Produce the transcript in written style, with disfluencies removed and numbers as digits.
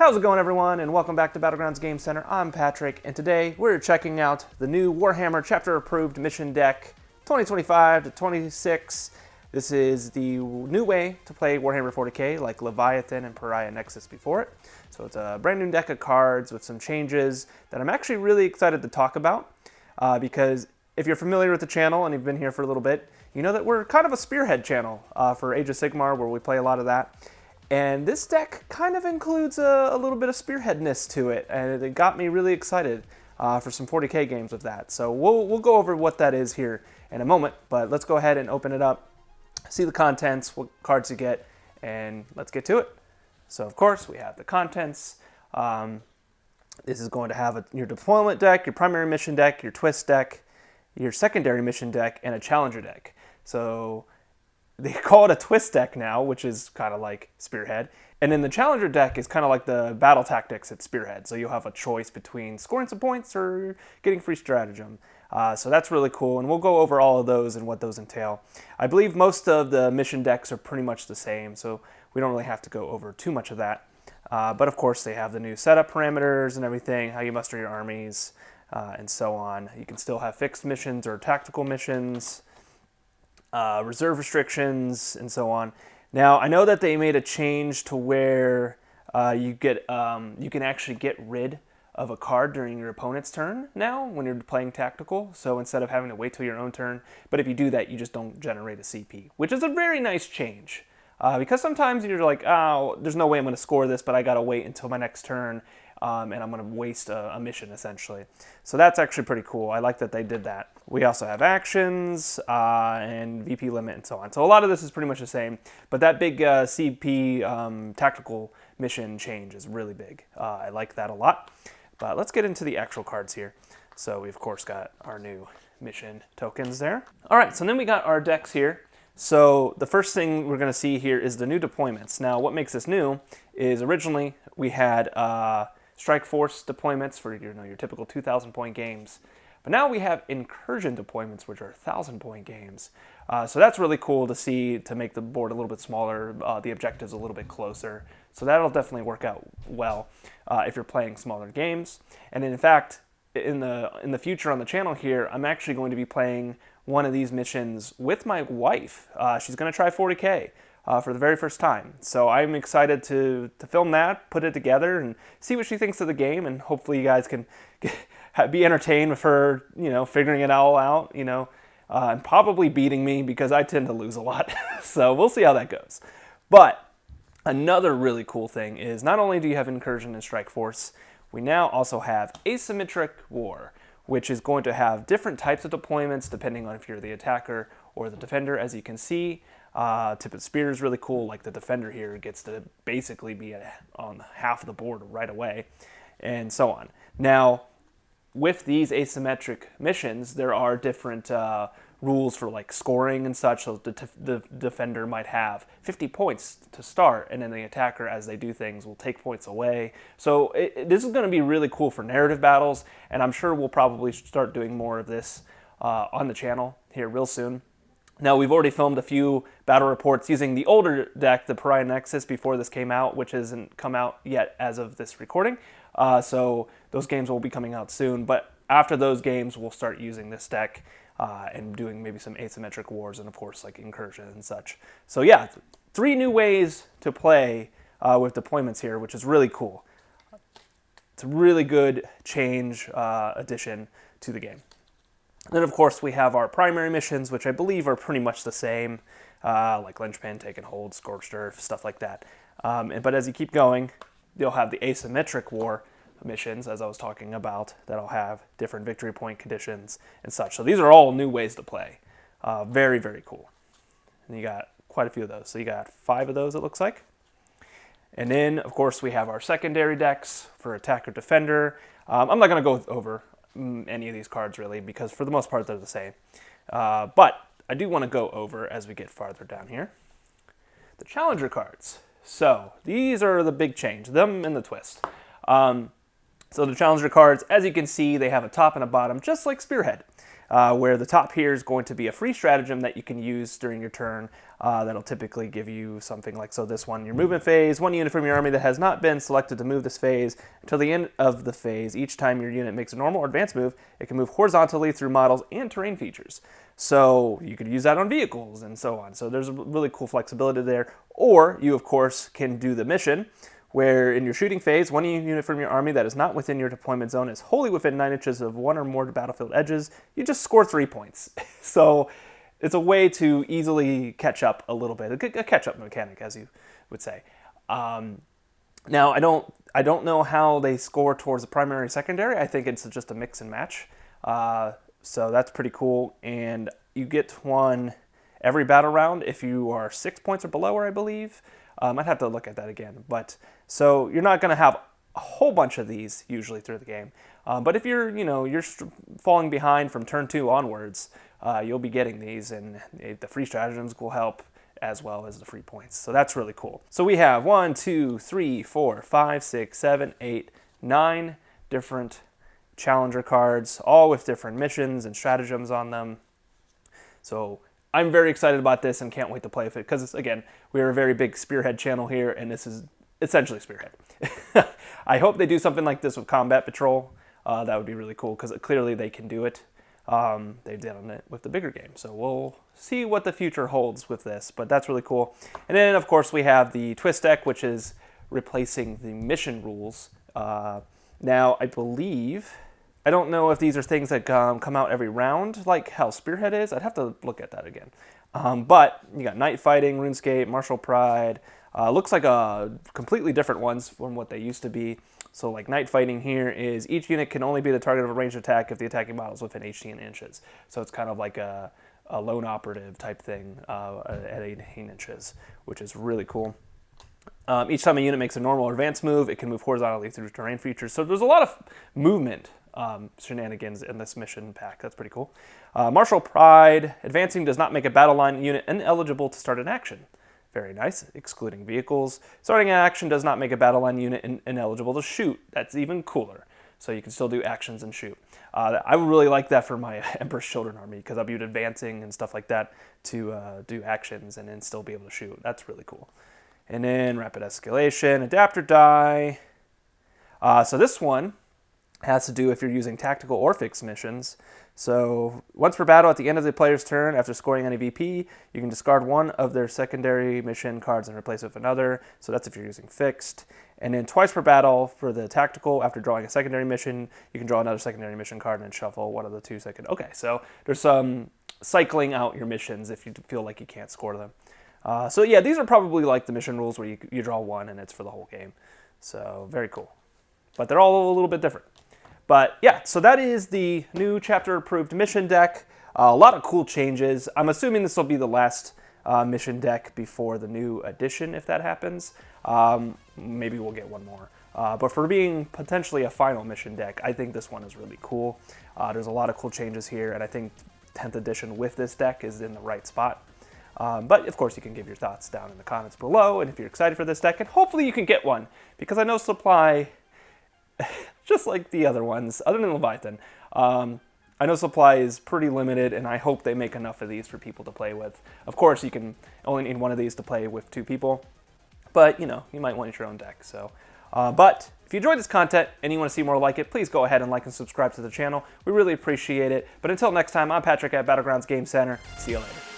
How's it going, everyone, and welcome back to Battlegrounds Game Center. I'm Patrick, and today we're checking out the new Warhammer Chapter Approved Mission Deck 2025 to 26. This is the new way to play Warhammer 40K, like Leviathan and Pariah Nexus before it. So it's a brand new deck of cards with some changes that I'm actually really excited to talk about, because if you're familiar with the channel and you've been here for a little bit, you know that we're kind of a spearhead channel for Age of Sigmar, where we play a lot of that. And this deck kind of includes a little bit of spearheadness to it, and it got me really excited for some 40K games with that. So we'll go over what that is here in a moment, but let's go ahead and open it up, see the contents, what cards you get, and let's get to it. So of course we have the contents. This is going to have your deployment deck, your primary mission deck, your twist deck, your secondary mission deck, and a challenger deck. So they call it a twist deck now, which is kind of like Spearhead. And then the Challenger deck is kind of like the battle tactics at Spearhead. So you'll have a choice between scoring some points or getting free stratagem. So that's really cool, and we'll go over all of those and what those entail. I believe most of the mission decks are pretty much the same, so we don't really have to go over too much of that. But of course they have the new setup parameters and everything, how you muster your armies, and so on. You can still have fixed missions or tactical missions, reserve restrictions, and so on. Now, I know that they made a change to where you can actually get rid of a card during your opponent's turn now when you're playing tactical. So instead of having to wait till your own turn, but if you do that, you just don't generate a CP, which is a very nice change. Because sometimes you're like, oh, there's no way I'm going to score this, but I got to wait until my next turn, and I'm going to waste a mission, essentially. So that's actually pretty cool. I like that they did that. We also have actions and VP limit and so on. So a lot of this is pretty much the same, but that big CP tactical mission change is really big. I like that a lot. But let's get into the actual cards here. So we, of course, got our new mission tokens there. All right, so then we got our decks here. So the first thing we're going to see here is the new deployments. Now, what makes this new is originally we had Strike Force deployments for your typical 2,000-point games. But now we have incursion deployments, which are 1,000-point games. So that's really cool to see, to make the board a little bit smaller, the objectives a little bit closer. So that'll definitely work out well if you're playing smaller games. And in fact, in the future on the channel here, I'm actually going to be playing one of these missions with my wife. She's going to try 40K for the very first time. So I'm excited to film that, put it together, and see what she thinks of the game. And hopefully you guys can be entertained with her, figuring it all out, and probably beating me because I tend to lose a lot. So we'll see how that goes. But another really cool thing is not only do you have Incursion and Strike Force, we now also have Asymmetric War, which is going to have different types of deployments depending on if you're the attacker or the defender. As you can see, Tip of Spear is really cool. Like the defender here gets to basically be on half of the board right away, and so on. Now, with these asymmetric missions, there are different rules for like scoring and such. So the defender might have 50 points to start, and then the attacker, as they do things, will take points away. So this is going to be really cool for narrative battles, and I'm sure we'll probably start doing more of this on the channel here real soon. Now, we've already filmed a few battle reports using the older deck, the Pariah Nexus, before this came out, which hasn't come out yet as of this recording. So those games will be coming out soon, but after those games, we'll start using this deck and doing maybe some asymmetric wars and, of course, like incursion and such. So yeah, 3 new ways to play with deployments here, which is really cool. It's a really good change addition to the game. Then, of course, we have our primary missions, which I believe are pretty much the same, like Lynchpin, Take and Hold, Scorched Earth, stuff like that. But as you keep going, you'll have the asymmetric war missions, as I was talking about, that'll have different victory point conditions and such. So these are all new ways to play. Very, very cool. And you got quite a few of those. So you got 5 of those, it looks like. And then, of course, we have our secondary decks for attacker defender. I'm not going to go over any of these cards, really, because for the most part, they're the same. But I do want to go over, as we get farther down here, the challenger cards. So these are the big change, them and the twist. So the challenger cards, as you can see, they have a top and a bottom, just like Spearhead. where the top here is going to be a free stratagem that you can use during your turn. That'll typically give you something like, so this one, your movement phase, one unit from your army that has not been selected to move this phase until the end of the phase. Each time your unit makes a normal or advanced move, it can move horizontally through models and terrain features. So you could use that on vehicles and so on. So there's a really cool flexibility there. Or you, of course, can do the mission, where in your shooting phase, one unit from your army that is not within your deployment zone is wholly within 9 inches of one or more battlefield edges. You just score 3 points. So it's a way to easily catch up a little bit, a catch-up mechanic, as you would say. Now, I don't know how they score towards the primary and secondary. I think it's just a mix and match. So that's pretty cool. And you get one every battle round if you are 6 points or below, I believe. I'd have to look at that again. But so you're not going to have a whole bunch of these usually through the game. But if you're falling behind from turn 2 onwards, you'll be getting these, and the free stratagems will help as well as the free points. So that's really cool. So we have 1, 2, 3, 4, 5, 6, 7, 8, 9 different challenger cards, all with different missions and stratagems on them. So I'm very excited about this and can't wait to play with it because, again, we're a very big Spearhead channel here, and this is essentially Spearhead. I hope they do something like this with Combat Patrol. That would be really cool because clearly they can do it. They've done it with the bigger game. So we'll see what the future holds with this, but that's really cool. And then, of course, we have the Twist deck, which is replacing the mission rules. Now, I believe, I don't know if these are things that come out every round, like how Spearhead is. I'd have to look at that again. But you got Night Fighting, RuneScape, Martial Pride. Looks like completely different ones from what they used to be. So like Night Fighting here is each unit can only be the target of a ranged attack if the attacking model is within 18 inches. So it's kind of like a lone operative type thing at 18 inches, which is really cool. Each time a unit makes a normal or advanced move, it can move horizontally through terrain features. So there's a lot of movement shenanigans in this mission pack. That's pretty cool. Martial Pride. Advancing does not make a battle line unit ineligible to start an action. Very nice, excluding vehicles. Starting an action does not make a battle line unit ineligible to shoot. That's even cooler. So you can still do actions and shoot. I would really like that for my Emperor's Children army because I'll be advancing and stuff like that to do actions and then still be able to shoot. That's really cool. And then Rapid Escalation, Adapter Die. So this one has to do if you're using tactical or fixed missions. So once per battle at the end of the player's turn, after scoring any VP, you can discard one of their secondary mission cards and replace it with another. So that's if you're using fixed. And then twice per battle for the tactical, after drawing a secondary mission, you can draw another secondary mission card and then shuffle one of the 2 second. Okay, so there's some cycling out your missions if you feel like you can't score them. So yeah, these are probably like the mission rules where you draw one and it's for the whole game. So very cool. But they're all a little bit different. But yeah, so that is the new chapter approved mission deck. A lot of cool changes. I'm assuming this will be the last mission deck before the new edition, if that happens. Maybe we'll get one more. But for being potentially a final mission deck, I think this one is really cool. There's a lot of cool changes here, and I think 10th edition with this deck is in the right spot. But of course, you can give your thoughts down in the comments below, and if you're excited for this deck, and hopefully you can get one, because I know supply, just like the other ones, other than Leviathan, I know supply is pretty limited, and I hope they make enough of these for people to play with. Of course, you can only need one of these to play with 2 people, but you might want your own deck. So, but if you enjoyed this content and you want to see more like it, please go ahead and like and subscribe to the channel. We really appreciate it. But until next time, I'm Patrick at Battlegrounds Game Center. See you later.